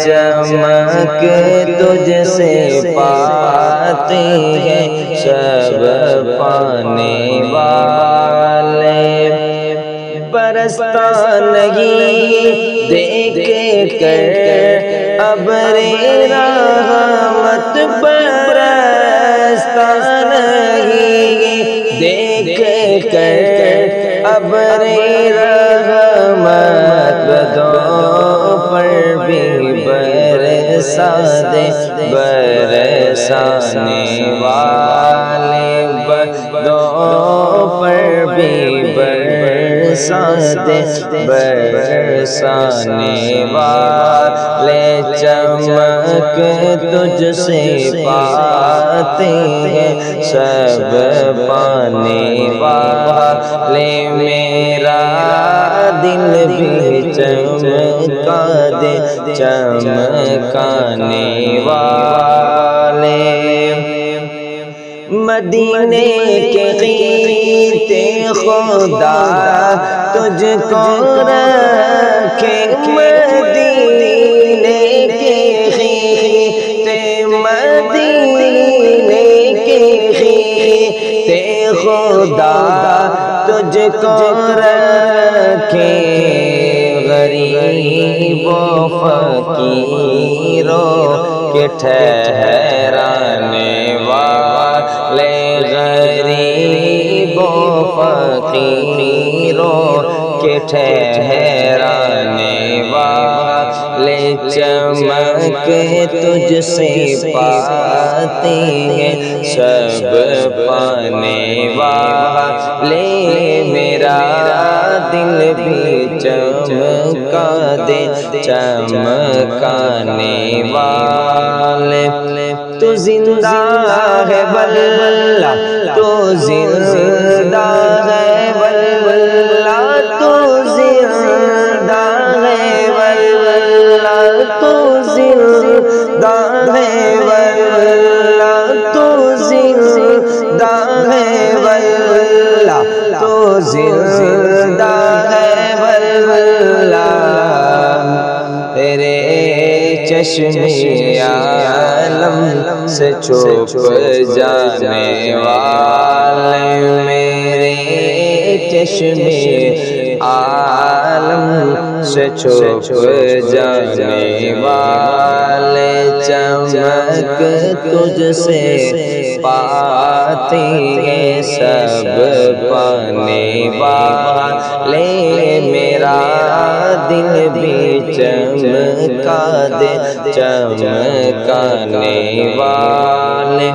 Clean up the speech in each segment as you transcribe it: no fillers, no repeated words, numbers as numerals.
چمک تجھ سے پاتے ہیں سب پانے والے، برستا نہیں دیکھ کر ابر رحمت، برستا نہیں دیکھ کر ابر رحمت، بدوں پر بھی برسا دے برسانے والے، بدوں پر بھی برسا دے برسانے والے، چمک تجھ سے پاتے ہیں سب پانے والے، میرا دل بھی چمکا دے چمکانے والے، مدینے کے غیتے خدا تجھ کو رکھے، مدینے کے غیتے، مدینے کے غیتے خدا تجھ کو رکھے، غریب و فقیروں کے ٹھہرانے والے، غریب و فقیروں کے ٹھہرانے والے، چمک تجھ سے پاتے ہیں سب پانے والے، میرا دل بھی چمکا دے چمکانے والے، تو زندہ ہے واللہ، تو زندہ ہے واللہ، تو زندہ ہے واللہ، تو زندہ ہے واللہ، تو زندہ ہے واللہ، تو زندہ ہے واللہ، تیرے چشم عالم سے چھپ جانے والے، میرے چشم عالم سے چھپ جانے والے، چمک تجھ سے پاتے ہیں سب پانے والے، میرا دل بھی چمکا دے چمکانے والے،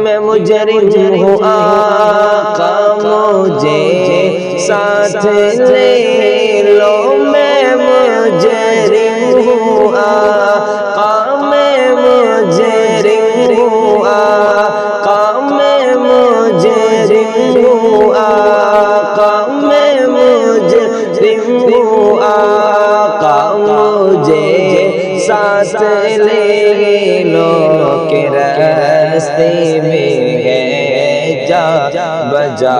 میں مجرم ہوں آقا مجھے ساتھ لے لو، میں مجرم ہوں آقا، میں مجرم ہوں آقا، میں مجرم ہوں آقا، میں مجرم ہوں آقا، مجھے ساتھ لے لو کہ راستے میں ہے جا بجا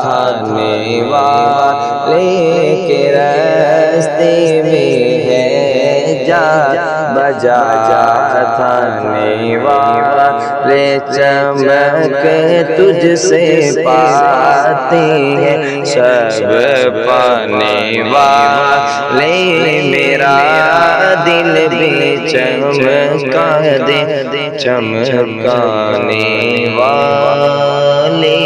تھانے والے، کہ راستے میں ہے جا بجا تھانے والے، چمک تجھ سے پاتے ہیں سب پانے والے، میرا دل بھی چمکا دے چمکانے والے۔